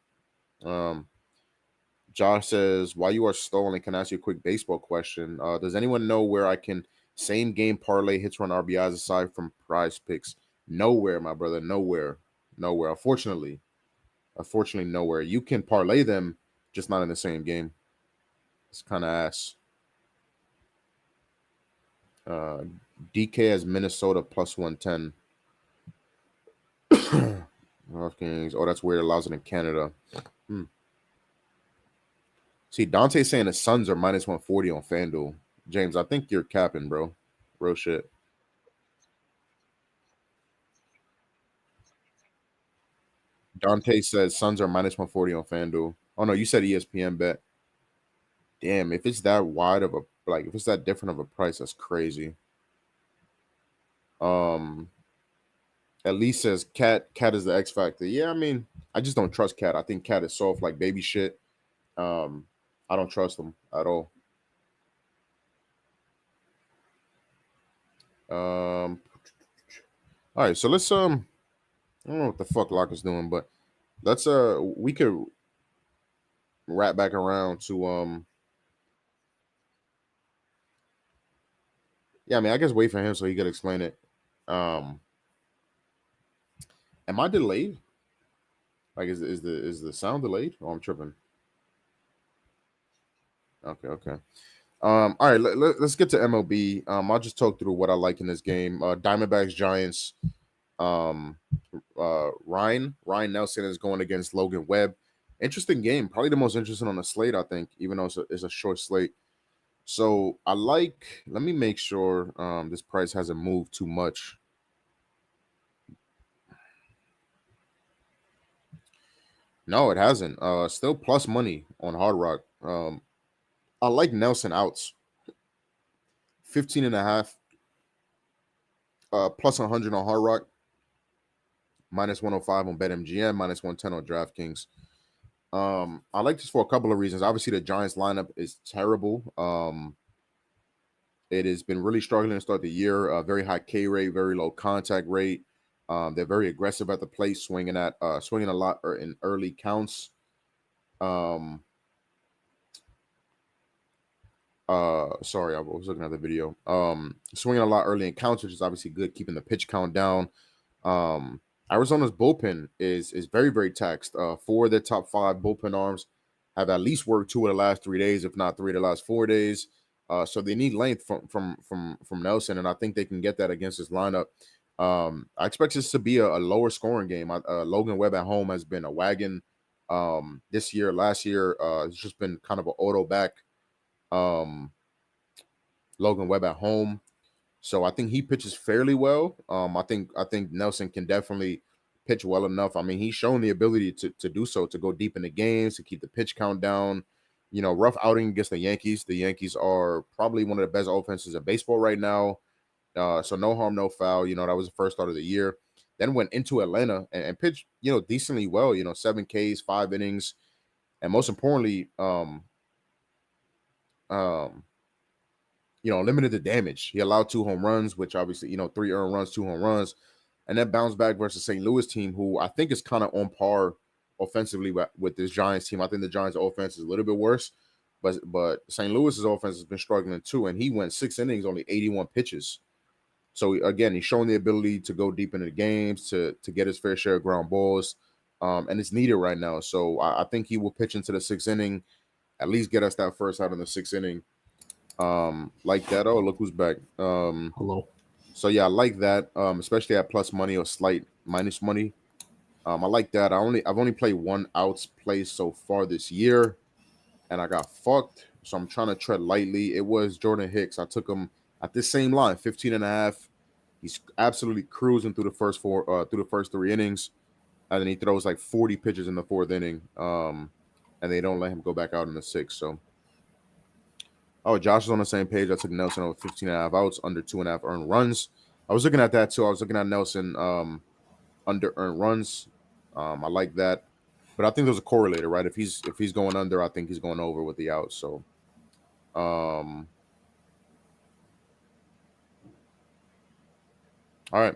Josh says, while you are stalling, can I ask you a quick baseball question? Does anyone know where I can same game parlay hits run RBIs aside from prize picks? Nowhere, my brother. Nowhere. Unfortunately, nowhere. You can parlay them, just not in the same game. It's kind of ass. DK has Minnesota plus 110. Kings. Oh, that's weird. It allows it in Canada. See, Dante saying the Suns are minus 140 on FanDuel. James, I think you're capping, bro. Real shit. Dante says Suns are minus 140 on FanDuel. Oh no, you said ESPN bet. Damn, if it's that wide of a if it's that different of a price, that's crazy. At least says Cat. Cat is the X factor. Yeah, I mean, I just don't trust Cat. I think Cat is soft like baby shit. I don't trust him at all. All right, so let's I don't know what the fuck Lock is doing, but let's we could wrap back around to yeah, I mean, I guess wait for him so he could explain it. Um am I delayed? Like is the sound delayed? Oh, I'm tripping. Okay. All right, let's get to MLB. I'll just talk through what I like in this game. Diamondbacks Giants. Um Ryan Nelson is going against Logan Webb. Interesting game, probably the most interesting on the slate, I think, even though it's a short slate. So I like. Let me make sure this price hasn't moved too much. No, it hasn't. Still plus money on Hard Rock. I like Nelson outs 15 and a half. Plus 100 on Hard Rock. Minus 105 on BetMGM. Minus 110 on DraftKings. I like this for a couple of reasons. Obviously, the Giants lineup is terrible. It has been really struggling to start the year. Very high K rate, very low contact rate. They're very aggressive at the plate, swinging a lot in early counts. Sorry, I was looking at the video. Swinging a lot early in counts, which is obviously good, keeping the pitch count down. Arizona's bullpen is very, very taxed. Four of their top five bullpen arms have at least worked 2 of the last 3 days, if not 3 of the last 4 days. So they need length from Nelson, and I think they can get that against this lineup. I expect this to be a lower scoring game. Logan Webb at home has been a wagon this year. Last year, it's just been kind of an auto back. Logan Webb at home. So I think he pitches fairly well. I think Nelson can definitely pitch well enough. I mean, he's shown the ability to do so, to go deep in the games, to keep the pitch count down. Rough outing against the Yankees. The Yankees are probably one of the best offenses in baseball right now. So no harm, no foul. That was the first start of the year. Then went into Atlanta and pitched, decently well. 7 Ks, 5 innings, and most importantly, limited the damage. He allowed 2 home runs, which obviously, 3 earned runs, 2 home runs, and then bounced back versus St. Louis team, who I think is kind of on par offensively with this Giants team. I think the Giants' offense is a little bit worse, but St. Louis's offense has been struggling too, and he went 6 innings, only 81 pitches. So again, he's showing the ability to go deep into the games, to get his fair share of ground balls, and it's needed right now. So I think he will pitch into the 6th inning, at least get us that first out in the 6th inning. Like that. Oh, look who's back. Hello. So yeah, I like that. Especially at plus money or slight minus money. I like that. I've only played 1 outs play so far this year, and I got fucked. So I'm trying to tread lightly. It was Jordan Hicks. I took him at this same line, 15 and a half. He's absolutely cruising through the first 3 innings, and then he throws like 40 pitches in the 4th inning. And they don't let him go back out in the 6th. So. Oh, Josh is on the same page. I took Nelson over 15 and a half outs, under 2.5 earned runs. I was looking at that too. I was looking at Nelson under earned runs. I like that. But I think there's a correlator, right? If he's going under, I think he's going over with the outs. So all right.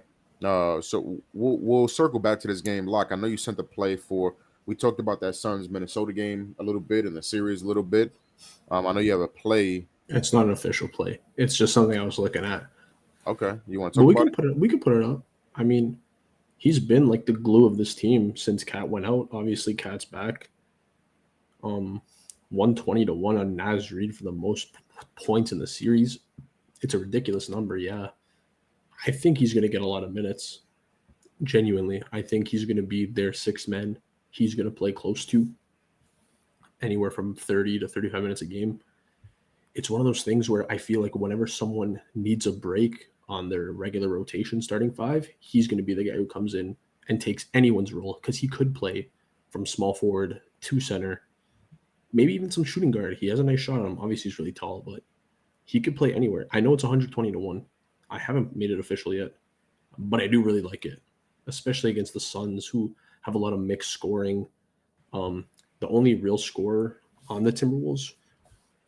So we'll circle back to this game. Lock, I know you sent the play for. We talked about that Suns Minnesota game a little bit and the series a little bit. I know you have a play. It's not an official play. It's just something I was looking at. Okay, you want to talk about it? We can put it up. I mean, he's been like the glue of this team since Cat went out. Obviously, Cat's back. 120 to 1 on Naz Reid for the most points in the series. It's a ridiculous number, yeah. I think he's going to get a lot of minutes. Genuinely, I think he's going to be their 6th man. He's going to play close to anywhere from 30 to 35 minutes a game. It's one of those things where I feel like whenever someone needs a break on their regular rotation starting 5, he's going to be the guy who comes in and takes anyone's role, because he could play from small forward to center, maybe even some shooting guard. He has a nice shot on him. Obviously, he's really tall, but he could play anywhere. I know it's 120 to 1. I haven't made it official yet, but I do really like it. especially against the Suns, who have a lot of mixed scoring. The only real scorer on the Timberwolves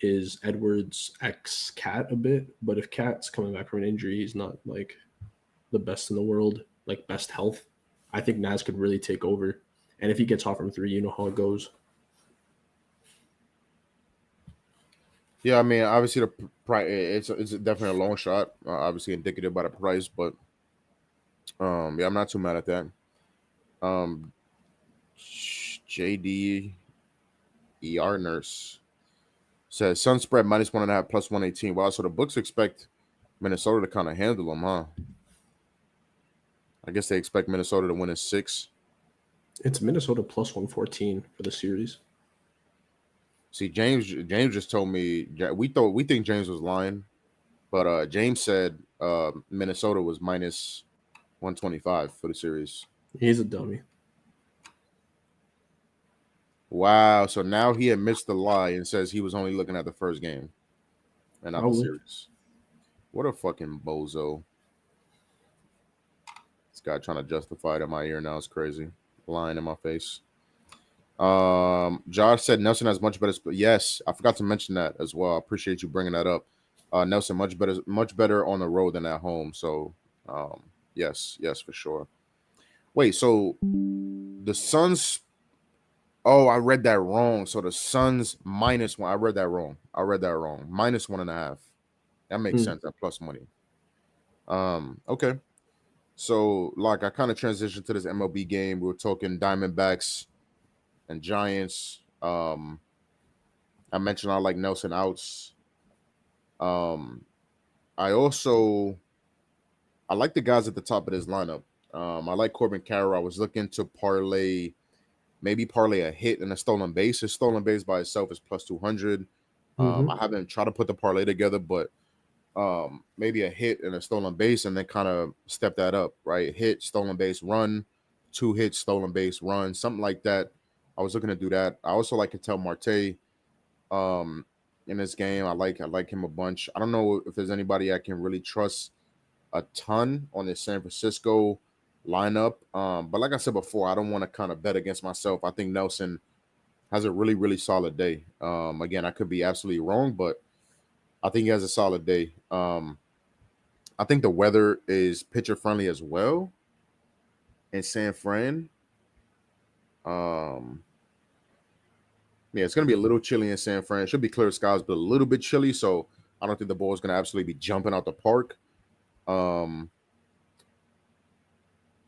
is Edwards X Cat a bit, but if Cat's coming back from an injury, he's not like the best in the world, like best health. I think Naz could really take over, and if he gets hot from three, you know how it goes. Yeah, I mean, obviously the price it's definitely a long shot. Obviously indicative by the price, but yeah, I'm not too mad at that. JD Nurse says Sun spread -1.5 plus 118. Wow, so the books expect Minnesota to kind of handle them, huh? I guess they expect Minnesota to win in 6. It's Minnesota plus 114 for the series. See, James just told me we think James was lying, but James said Minnesota was -125 for the series. He's a dummy. Wow, so now he admits the lie and says he was only looking at the first game and not the series. What a fucking bozo. This guy trying to justify it in my ear now is crazy. Lying in my face. Josh said Nelson has much better. Yes, I forgot to mention that as well. I appreciate you bringing that up. Nelson much better on the road than at home. So, yes, for sure. Wait, so the Suns. Oh, I read that wrong. So the Suns -1. I read that wrong. -1.5. That makes sense. That plus money. Okay. So, like, I kind of transitioned to this MLB game. We were talking Diamondbacks and Giants. I mentioned I like Nelson outs. I like the guys at the top of this lineup. I like Corbin Carroll. I was looking to parlay a hit and a stolen base. His stolen base by itself is plus 200. I haven't tried to put the parlay together, but maybe a hit and a stolen base, and then kind of step that up, right? Hit, stolen base, run, 2 hits, stolen base, run, something like that. I was looking to do that. I also like Ketel Marte in this game. I like him a bunch. I don't know if there's anybody I can really trust a ton on this San Francisco lineup. But like I said before, I don't want to kind of bet against myself. I think Nelson has a really, really solid day. Again, I could be absolutely wrong, but I think he has a solid day. I think the weather is pitcher friendly as well in San Fran. Yeah, it's going to be a little chilly in San Fran. It should be clear skies, but a little bit chilly. So I don't think the ball is going to absolutely be jumping out the park.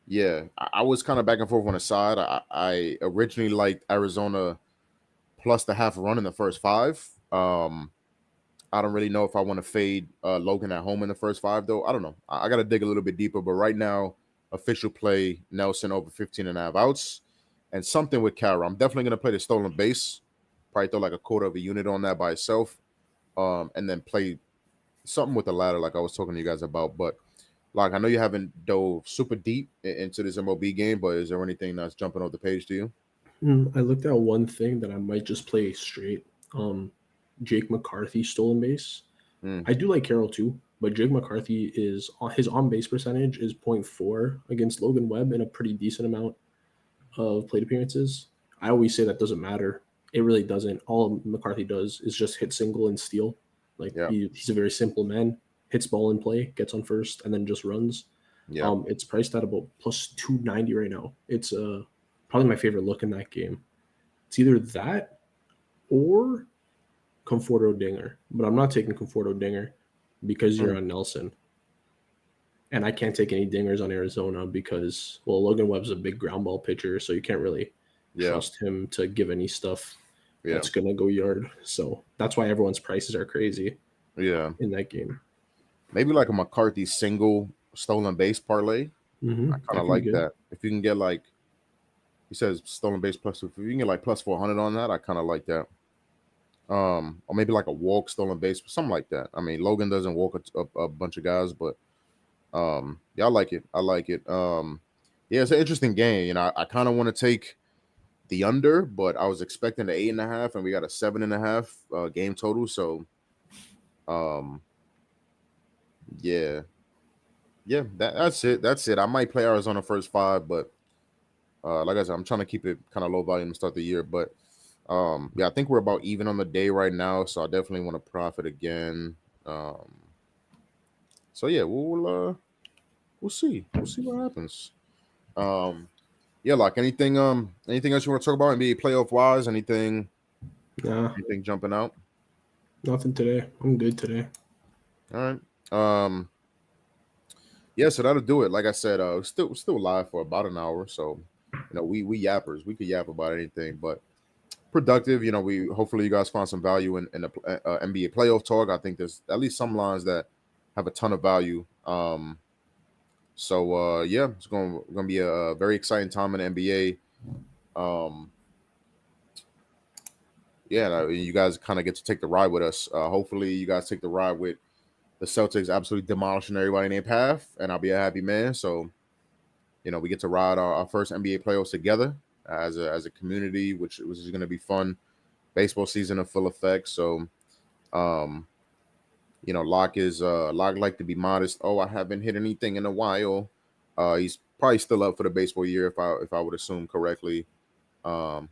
Yeah, I was kind of back and forth on the side. I originally liked Arizona plus the half run in the first 5. I don't really know if I want to fade Logan at home in the first 5, though. I don't know. I got to dig a little bit deeper. But right now, official play Nelson over 15.5 outs and something with Carroll. I'm definitely going to play the stolen base. Probably throw like a quarter of a unit on that by itself. And then play something with the ladder like I was talking to you guys about. But like, I know you haven't dove super deep into this MLB game, but is there anything that's jumping off the page to you? I looked at one thing that I might just play straight. Jake McCarthy stolen base. I do like Carroll too, but Jake McCarthy is his on base percentage is 0.4 against Logan Webb in a pretty decent amount of plate appearances. I always say that doesn't matter. It really doesn't. All McCarthy does is just hit single and steal. Like he's a very simple man. Hits ball in play, gets on first, and then just runs. Yeah. It's priced at about plus 290 right now. It's probably my favorite look in that game. It's either that or Conforto Dinger, but I'm not taking Conforto Dinger because you're on Nelson. And I can't take any dingers on Arizona because, well, Logan Webb's a big ground ball pitcher, so you can't really trust him to give any stuff that's going to go yard. So that's why everyone's prices are crazy in that game. Maybe like a McCarthy single stolen base parlay. I kind of like that. If you can get like, he says stolen base plus, if you can get like plus 400 on that, I kind of like that. Or maybe like a walk stolen base, something like that. I mean, Logan doesn't walk a bunch of guys, but yeah, I like it. Yeah, it's an interesting game. You know, I kind of want to take the under, but I was expecting the 8.5, and we got a 7.5 game total. So, yeah, yeah, that's it. That's it. I might play Arizona first 5, but like I said, I'm trying to keep it kind of low volume to start the year. But yeah, I think we're about even on the day right now, so I definitely want to profit again. Um, so yeah, we'll see. We'll see what happens. Um, yeah, like anything else you want to talk about NBA playoff wise? Nah, Anything jumping out? nothing today. I'm good today. All right. Yeah, so that'll do it. Like I said, still live for about an hour. So, we yappers. We could yap about anything, but productive. We hopefully you guys find some value in the NBA playoff talk. I think there's at least some lines that have a ton of value. So yeah, it's going to be a very exciting time in the NBA. Yeah, you guys kind of get to take the ride with us. Hopefully, you guys take the ride with the Celtics absolutely demolishing everybody in their path, and I'll be a happy man. So, we get to ride our first NBA playoffs together as a community, which is going to be fun. Baseball season in full effect. So, Lock like to be modest. Oh, I haven't hit anything in a while. He's probably still up for the baseball year if I would assume correctly. Um,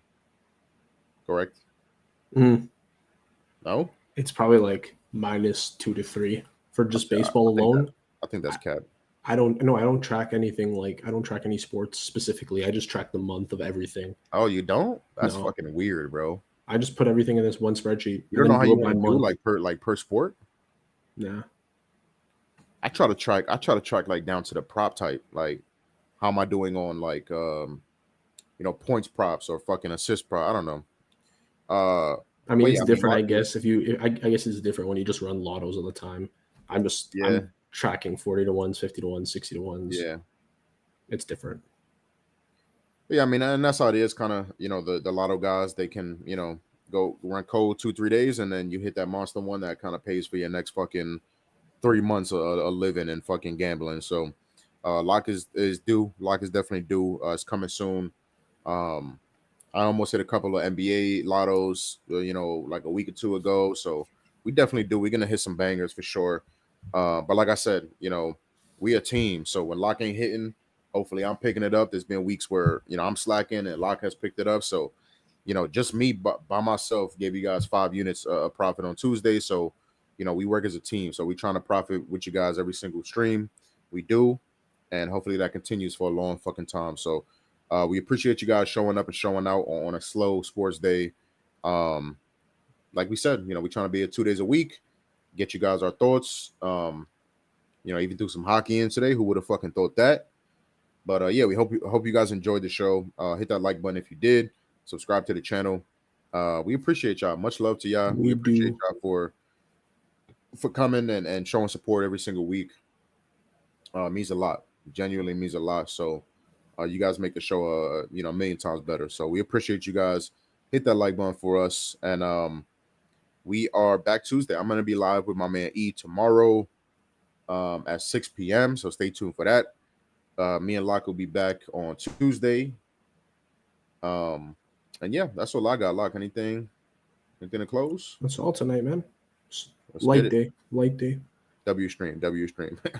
correct? Mm, No, it's probably like -2 to 3 for just baseball alone. I think that's cap. I don't know. I don't track anything I don't track any sports specifically. I just track the month of everything. Oh, you don't? That's No, fucking weird, bro. I just put everything in this one spreadsheet You and don't know then how do you it by want to do month. like per sport. Nah. I try to track like down to the prop type. Like, how am I doing on like points props or fucking assist prop? I don't know. I mean, But it's yeah, I mean, different, I guess. I guess it's different when you just run lottos all the time. yeah, I'm tracking 40 to 1s, 50 to 1s, 60 to 1s. yeah. It's different. Yeah, I mean, and that's how it is. Kind of, the lotto guys, they can, go run cold 2-3 days, and then you hit that monster one that kind of pays for your next fucking 3 months of living and fucking gambling. So, lock is due. Lock is definitely due. It's coming soon. Um, I almost hit a couple of NBA lottos, like a week or two ago. So we definitely do. We're gonna hit some bangers for sure. But like I said, we a team. So when Lock ain't hitting, hopefully I'm picking it up. There's been weeks where I'm slacking and Lock has picked it up. So just me by myself gave you guys 5 units of profit on Tuesday. So we work as a team. So we trying to profit with you guys every single stream. We do, and hopefully that continues for a long fucking time. So. We appreciate you guys showing up and showing out on a slow sports day. Like we said, we're trying to be here 2 days a week, get you guys our thoughts. Even do some hockey in today. Who would have fucking thought that? But yeah, we hope you guys enjoyed the show. Hit that like button if you did. Subscribe to the channel. We appreciate y'all. Much love to y'all. We appreciate y'all for coming and showing support every single week. Means a lot. Genuinely means a lot. So. You guys make the show, a million times better. So we appreciate you guys. Hit that like button for us, and we are back Tuesday. I'm gonna be live with my man E tomorrow, at 6 p.m. So stay tuned for that. Me and Lock will be back on Tuesday. And yeah, that's all I got. Lock, anything to close? That's all tonight, man. Let's Light day. W stream.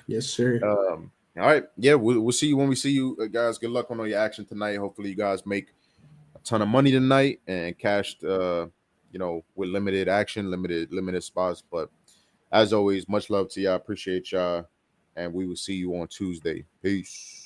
Yes, sir. All right. Yeah, we'll see you when we see you guys. Good luck on all your action tonight. Hopefully you guys make a ton of money tonight and cashed with limited action, limited spots. But as always, much love to y'all. Appreciate y'all. And we will see you on Tuesday. Peace.